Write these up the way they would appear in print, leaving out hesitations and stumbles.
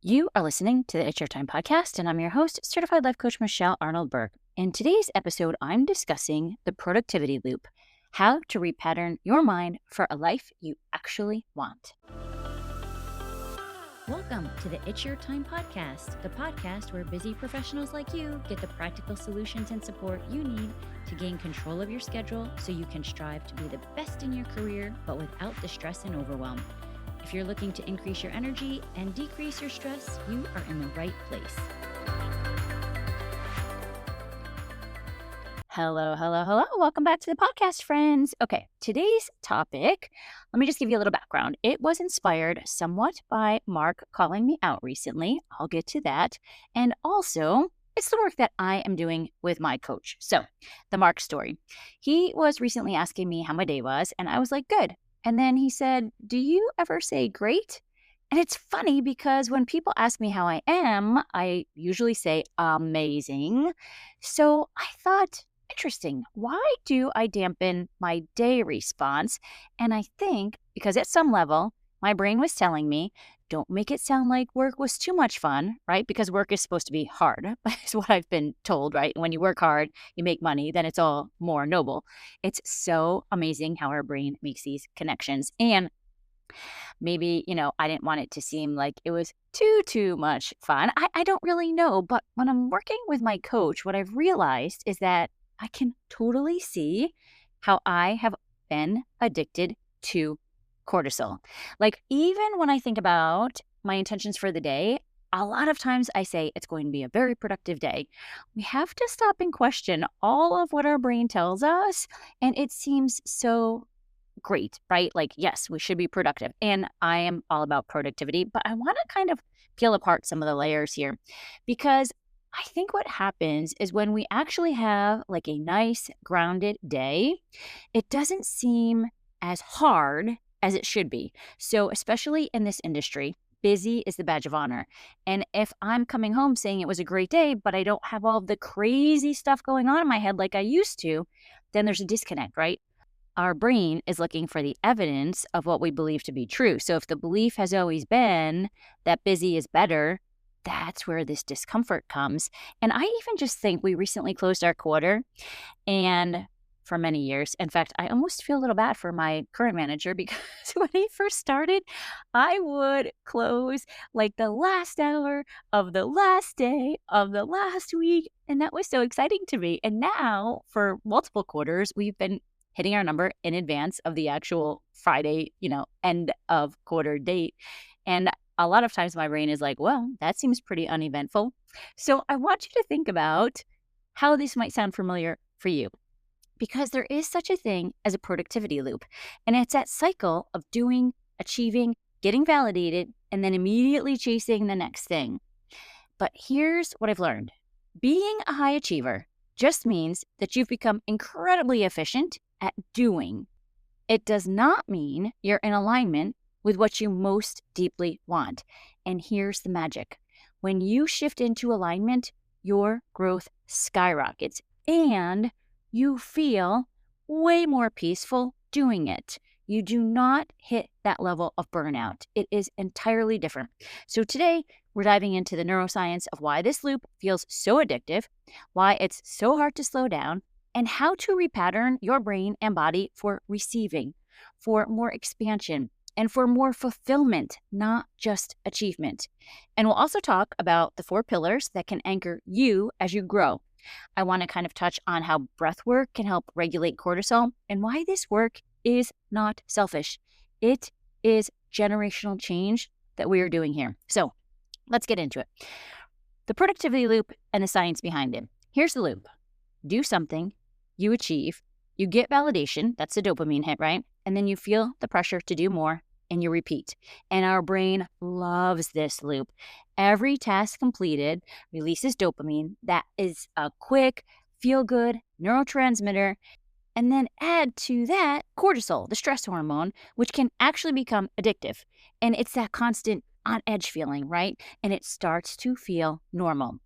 You are listening to the It's Your Time podcast, and I'm your host, Certified Life Coach Michelle Arnold Berg. In today's episode, I'm discussing the productivity loop, how to repattern your mind for a life you actually want. Welcome to the It's Your Time podcast, the podcast where busy professionals like you get the practical solutions and support you need to gain control of your schedule so you can strive to be the best in your career, but without the stress and overwhelm. If you're looking to increase your energy and decrease your stress, you are in the right place. Hello. Welcome back to the podcast, friends. Okay, today's topic, let me just give you a little background. It was inspired somewhat by Mark calling me out recently. I'll get to that. And also, it's the work that I am doing with my coach. So, the Mark story. He was recently asking me how my day was, and I was like, good. And then he said, do you ever say great? And it's funny because when people ask me how I am, I usually say amazing. So I thought, interesting, why do I dampen my day response? And I think because at some level, my brain was telling me, don't make it sound like work was too much fun, right? Because work is supposed to be hard, is what I've been told, right? When you work hard, you make money, then it's all more noble. It's so amazing how our brain makes these connections. And maybe, I didn't want it to seem like it was too much fun. I don't really know. But when I'm working with my coach, what I've realized is that I can totally see how I have been addicted to cortisol. Like, even when I think about my intentions for the day, a lot of times I say it's going to be a very productive day. We have to stop and question all of what our brain tells us. And it seems so great, right? Like, yes, we should be productive. And I am all about productivity, but I want to kind of peel apart some of the layers here because I think what happens is when we actually have like a nice grounded day, it doesn't seem as hard as it should be. So, especially in this industry, busy is the badge of honor. And if I'm coming home saying it was a great day, but I don't have all of the crazy stuff going on in my head like I used to, then there's a disconnect, right? Our brain is looking for the evidence of what we believe to be true. So if the belief has always been that busy is better, that's where this discomfort comes. And I even just think we recently closed our quarter and for many years. In fact, I almost feel a little bad for my current manager because when he first started, I would close like the last hour of the last day of the last week. And that was so exciting to me. And now for multiple quarters, we've been hitting our number in advance of the actual Friday, end of quarter date. And a lot of times my brain is like, well, that seems pretty uneventful. So I want you to think about how this might sound familiar for you, because there is such a thing as a productivity loop. And it's that cycle of doing, achieving, getting validated, and then immediately chasing the next thing. But here's what I've learned. Being a high achiever just means that you've become incredibly efficient at doing. It does not mean you're in alignment with what you most deeply want. And here's the magic. When you shift into alignment, your growth skyrockets and you feel way more peaceful doing it. You do not hit that level of burnout. It is entirely different. So today, we're diving into the neuroscience of why this loop feels so addictive, why it's so hard to slow down, and how to repattern your brain and body for receiving, for more expansion, and for more fulfillment, not just achievement. And we'll also talk about the 4 pillars that can anchor you as you grow. I want to kind of touch on how breath work can help regulate cortisol and why this work is not selfish. It is generational change that we are doing here. So let's get into it. The productivity loop and the science behind it. Here's the loop. Do something, you achieve, you get validation, that's the dopamine hit, right? And then you feel the pressure to do more and you repeat. And our brain loves this loop. Every task completed releases dopamine. That is a quick, feel-good neurotransmitter. And then add to that cortisol, the stress hormone, which can actually become addictive. And it's that constant on edge feeling, right? And it starts to feel normal.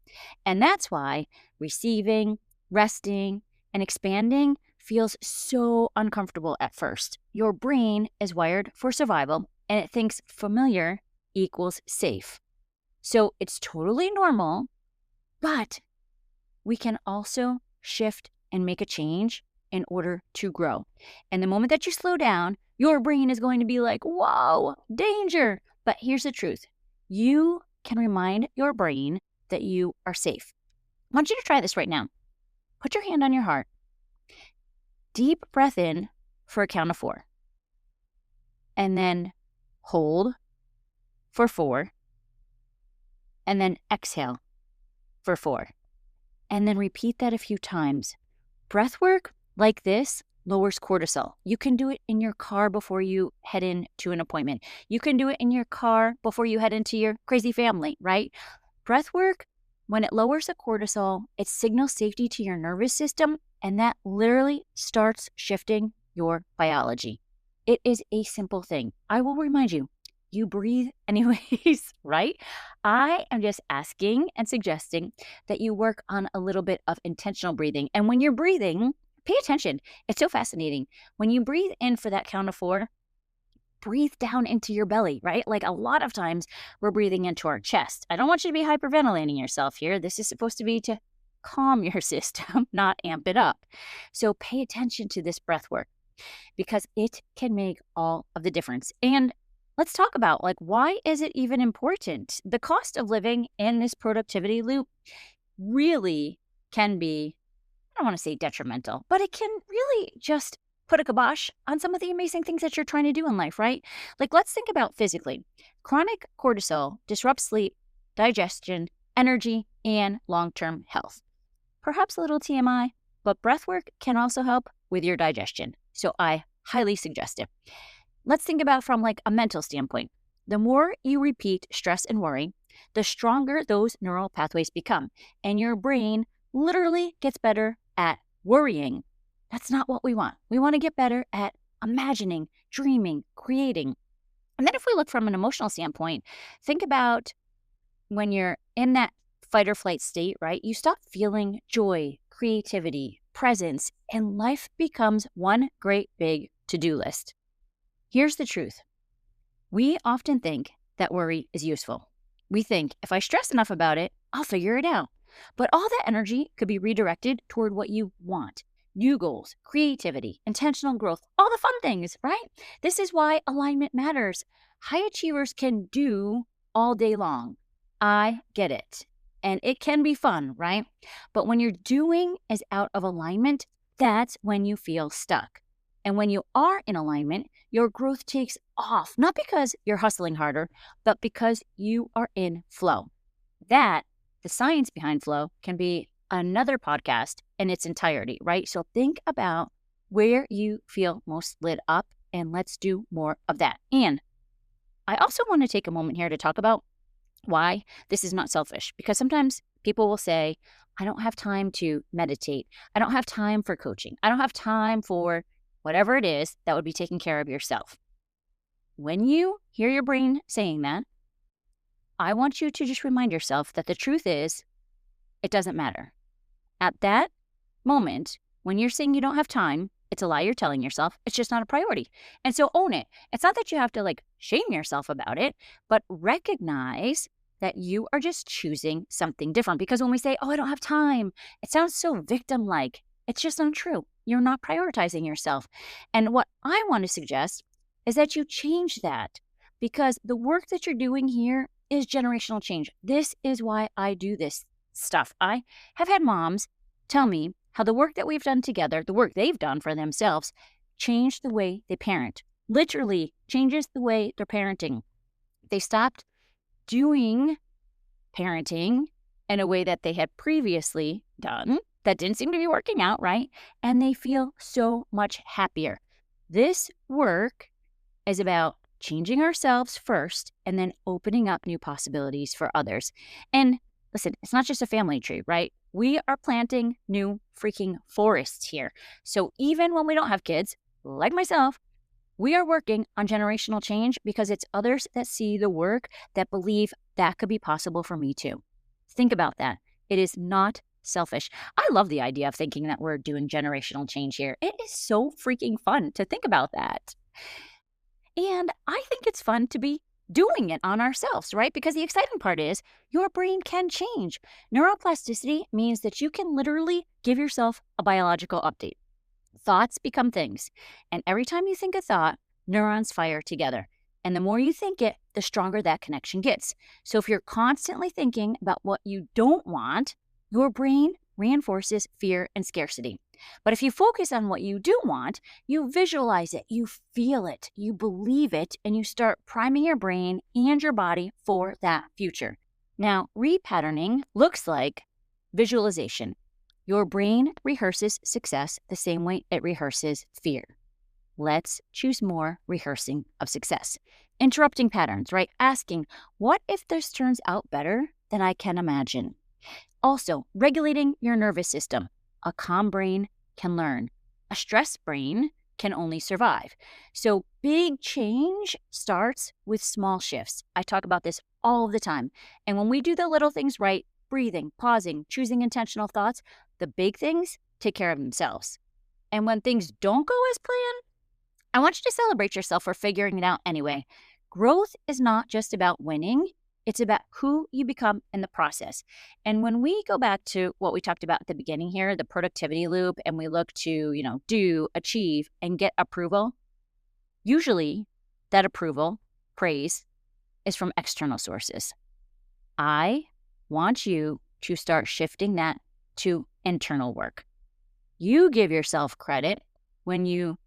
And that's why receiving, resting, and expanding feels so uncomfortable at first. Your brain is wired for survival, and it thinks familiar equals safe. So it's totally normal, but we can also shift and make a change in order to grow. And the moment that you slow down, your brain is going to be like, whoa, danger. But here's the truth. You can remind your brain that you are safe. I want you to try this right now. Put your hand on your heart. Deep breath in for a count of 4. And then hold for 4. And then exhale for 4. And then repeat that a few times. Breath work like this lowers cortisol. You can do it in your car before you head into an appointment. You can do it in your car before you head into your crazy family, right? Breath work, when it lowers the cortisol, it signals safety to your nervous system, and that literally starts shifting your biology. It is a simple thing. I will remind you, you breathe anyways, right? I am just asking and suggesting that you work on a little bit of intentional breathing. And when you're breathing, pay attention. It's so fascinating. When you breathe in for that count of 4, breathe down into your belly, right? Like a lot of times we're breathing into our chest. I don't want you to be hyperventilating yourself here. This is supposed to be to calm your system, not amp it up. So pay attention to this breath work because it can make all of the difference. And let's talk about why is it even important? The cost of living in this productivity loop really can be, I don't want to say detrimental, but it can really just put a kibosh on some of the amazing things that you're trying to do in life, right? Let's think about physically. Chronic cortisol disrupts sleep, digestion, energy, and long-term health. Perhaps a little TMI, but breath work can also help with your digestion. So I highly suggest it. Let's think about from a mental standpoint. The more you repeat stress and worry, the stronger those neural pathways become, and your brain literally gets better at worrying. That's not what we want. We want to get better at imagining, dreaming, creating. And then if we look from an emotional standpoint, think about when you're in that fight or flight state, right? You stop feeling joy, creativity, presence, and life becomes one great big to-do list. Here's the truth. We often think that worry is useful. We think if I stress enough about it, I'll figure it out. But all that energy could be redirected toward what you want. New goals, creativity, intentional growth, all the fun things, right? This is why alignment matters. High achievers can do all day long. I get it. And it can be fun, right? But when your doing is out of alignment, that's when you feel stuck. And when you are in alignment, your growth takes off, not because you're hustling harder, but because you are in flow. The science behind flow, can be another podcast in its entirety, right? So think about where you feel most lit up, and let's do more of that. And I also want to take a moment here to talk about why this is not selfish, because sometimes people will say, I don't have time to meditate. I don't have time for coaching. I don't have time for whatever it is that would be taking care of yourself. When you hear your brain saying that, I want you to just remind yourself that the truth is, it doesn't matter. At that moment, when you're saying you don't have time, it's a lie you're telling yourself. It's just not a priority. And so own it. It's not that you have to shame yourself about it, but recognize that you are just choosing something different. Because when we say, oh, I don't have time, it sounds so victim-like. It's just untrue. You're not prioritizing yourself. And what I want to suggest is that you change that, because the work that you're doing here is generational change. This is why I do this stuff. I have had moms tell me how the work that we've done together, the work they've done for themselves, changed the way they parent. Literally changes the way they're parenting. They stopped doing parenting in a way that they had previously done that didn't seem to be working out, right? And they feel so much happier. This work is about changing ourselves first and then opening up new possibilities for others. And listen, it's not just a family tree, right? We are planting new freaking forests here. So even when we don't have kids, like myself, we are working on generational change because it's others that see the work that believe that could be possible for me too. Think about that. It is not selfish. I love the idea of thinking that we're doing generational change here. It is so freaking fun to think about that. And I think it's fun to be doing it on ourselves, right? Because the exciting part is your brain can change. Neuroplasticity means that you can literally give yourself a biological update. Thoughts become things. And every time you think a thought, neurons fire together. And the more you think it, the stronger that connection gets. So if you're constantly thinking about what you don't want, your brain reinforces fear and scarcity. But if you focus on what you do want, you visualize it, you feel it, you believe it, and you start priming your brain and your body for that future. Now, repatterning looks like visualization. Your brain rehearses success the same way it rehearses fear. Let's choose more rehearsing of success. Interrupting patterns, right? Asking, what if this turns out better than I can imagine? Also, regulating your nervous system. A calm brain can learn. A stressed brain can only survive. So big change starts with small shifts. I talk about this all the time. And when we do the little things right, breathing, pausing, choosing intentional thoughts, the big things take care of themselves. And when things don't go as planned, I want you to celebrate yourself for figuring it out anyway. Growth is not just about winning. It's about who you become in the process. And when we go back to what we talked about at the beginning here, the productivity loop, and we look to, do, achieve, and get approval, usually that approval, praise, is from external sources. I want you to start shifting that to internal work. You give yourself credit when you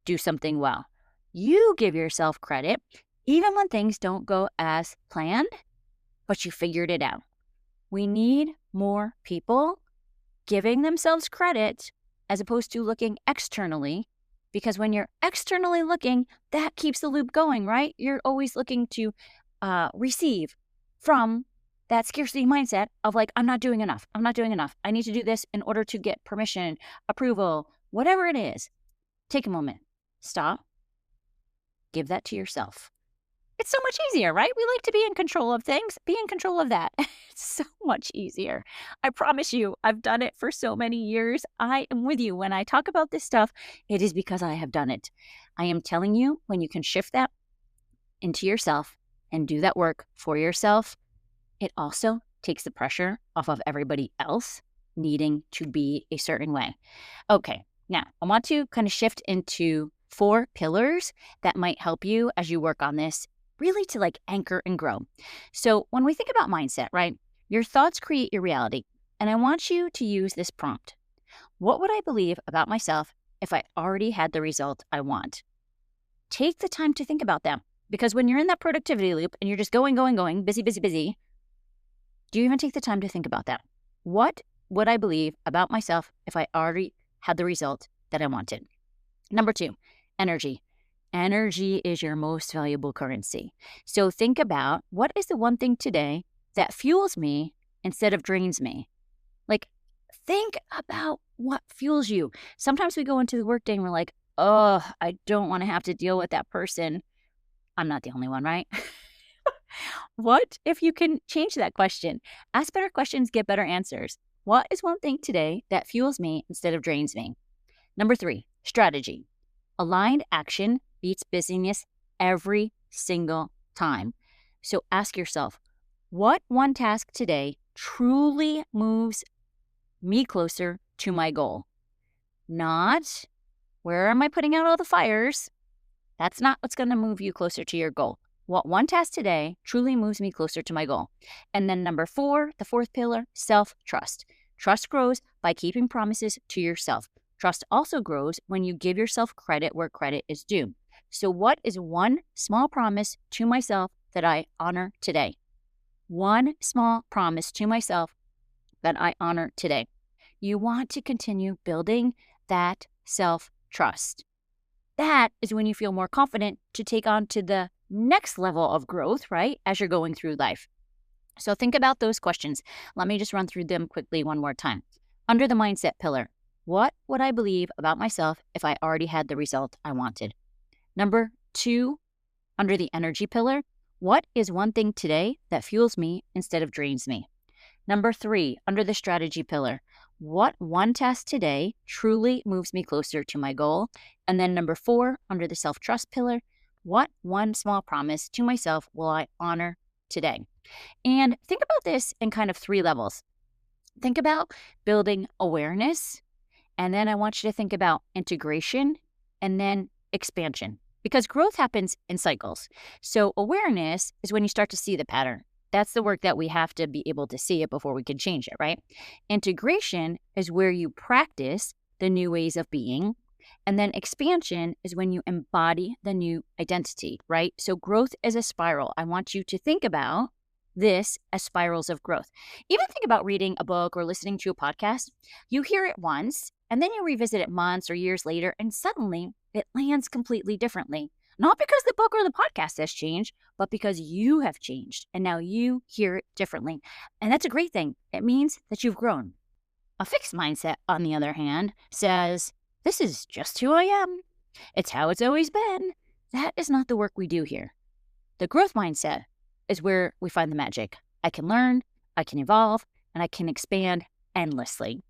do something well. You give yourself credit even when things don't go as planned, but you figured it out. We need more people giving themselves credit as opposed to looking externally, because when you're externally looking, that keeps the loop going, right? You're always looking to receive from that scarcity mindset of like, I'm not doing enough. I'm not doing enough. I need to do this in order to get permission, approval, whatever it is. Take a moment. Stop. Give that to yourself. It's so much easier, right? We like to be in control of things. Be in control of that. It's so much easier. I promise you, I've done it for so many years. I am with you. When I talk about this stuff, it is because I have done it. I am telling you, when you can shift that into yourself and do that work for yourself, it also takes the pressure off of everybody else needing to be a certain way. Okay, now I want to kind of shift into 4 pillars that might help you as you work on this, really to like anchor and grow. So when we think about mindset, right, your thoughts create your reality. And I want you to use this prompt. What would I believe about myself if I already had the result I want? Take the time to think about them, because when you're in that productivity loop and you're just going, busy, do you even take the time to think about that? What would I believe about myself if I already had the result that I wanted? Number 2, energy. Energy is your most valuable currency. So think about, what is the one thing today that fuels me instead of drains me? Like, think about what fuels you. Sometimes we go into the workday and we're like, oh, I don't want to have to deal with that person. I'm not the only one, right? What if you can change that question? Ask better questions, get better answers. What is one thing today that fuels me instead of drains me? Number 3, strategy. Aligned action beats busyness every single time. So ask yourself, what one task today truly moves me closer to my goal? Not, where am I putting out all the fires? That's not what's going to move you closer to your goal. What one task today truly moves me closer to my goal? And then number 4, the 4th pillar, self-trust. Trust grows by keeping promises to yourself. Trust also grows when you give yourself credit where credit is due. So what is one small promise to myself that I honor today? One small promise to myself that I honor today. You want to continue building that self-trust. That is when you feel more confident to take on to the next level of growth, right, as you're going through life. So think about those questions. Let me just run through them quickly one more time. Under the mindset pillar, what would I believe about myself if I already had the result I wanted? Number 2, under the energy pillar, what is one thing today that fuels me instead of drains me? Number 3, under the strategy pillar, what one task today truly moves me closer to my goal? And then number 4, under the self-trust pillar, What one small promise to myself will I honor today? And think about this in kind of three levels. Think about building awareness, and then I want you to think about integration and then expansion, because growth happens in cycles. So awareness is when you start to see the pattern. That's the work that we have to be able to see it before we can change it, right? Integration is where you practice the new ways of being. And then expansion is when you embody the new identity, right? So growth is a spiral. I want you to think about this as spirals of growth. Even think about reading a book or listening to a podcast. You hear it once and then you revisit it months or years later, and suddenly it lands completely differently. Not because the book or the podcast has changed, but because you have changed and now you hear it differently. And that's a great thing. It means that you've grown. A fixed mindset, on the other hand, says, this is just who I am. It's how it's always been. That is not the work we do here. The growth mindset is where we find the magic. I can learn, I can evolve, and I can expand endlessly.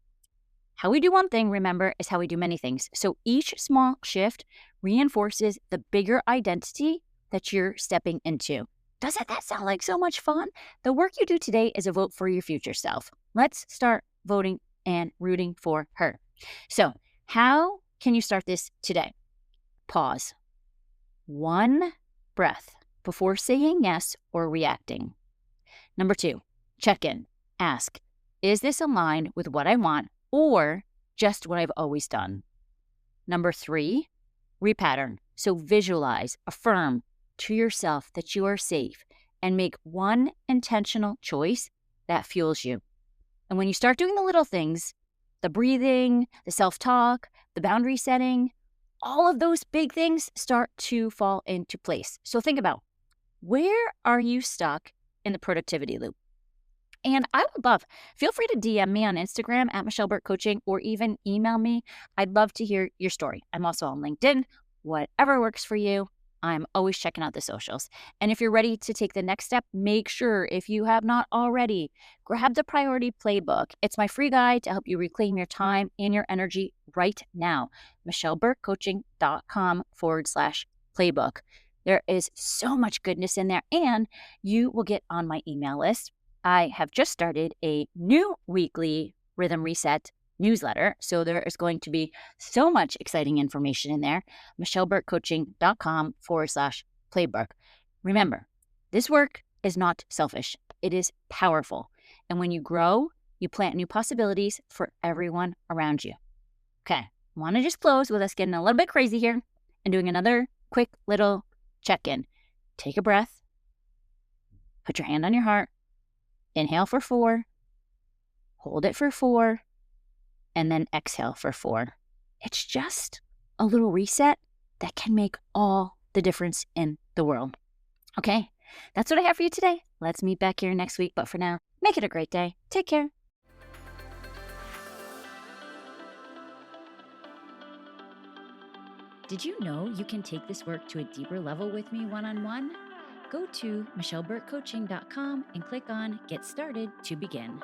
How we do one thing, remember, is how we do many things. So each small shift reinforces the bigger identity that you're stepping into. Doesn't that sound like so much fun? The work you do today is a vote for your future self. Let's start voting and rooting for her. So, how can you start this today? Pause. One breath before saying yes or reacting. Number 2, check in. Ask, is this aligned with what I want or just what I've always done? Number 3, repattern. So visualize, affirm to yourself that you are safe and make one intentional choice that fuels you. And when you start doing the little things, the breathing, the self-talk, the boundary setting, all of those big things start to fall into place. So think about, where are you stuck in the productivity loop? And I would love, feel free to DM me on Instagram at Michelle Burke Coaching, or even email me. I'd love to hear your story. I'm also on LinkedIn. Whatever works for you. I'm always checking out the socials. And if you're ready to take the next step, make sure, if you have not already, grab the Priority Playbook. It's my free guide to help you reclaim your time and your energy right now. michelleburkecoaching.com/playbook. There is so much goodness in there, and you will get on my email list. I have just started a new weekly Rhythm Reset newsletter, so there is going to be so much exciting information in there. michelleburkecoaching.com/playbook. Remember, this work is not selfish. It is powerful. And when you grow, you plant new possibilities for everyone around you. Okay, I want to just close with us getting a little bit crazy here and doing another quick little check-in. Take a breath. Put your hand on your heart. Inhale for 4. Hold it for 4. And then exhale for 4. It's just a little reset that can make all the difference in the world. Okay, that's what I have for you today. Let's meet back here next week. But for now, make it a great day. Take care. Did you know you can take this work to a deeper level with me one-on-one? Go to michelleburkecoaching.com and click on Get Started to begin.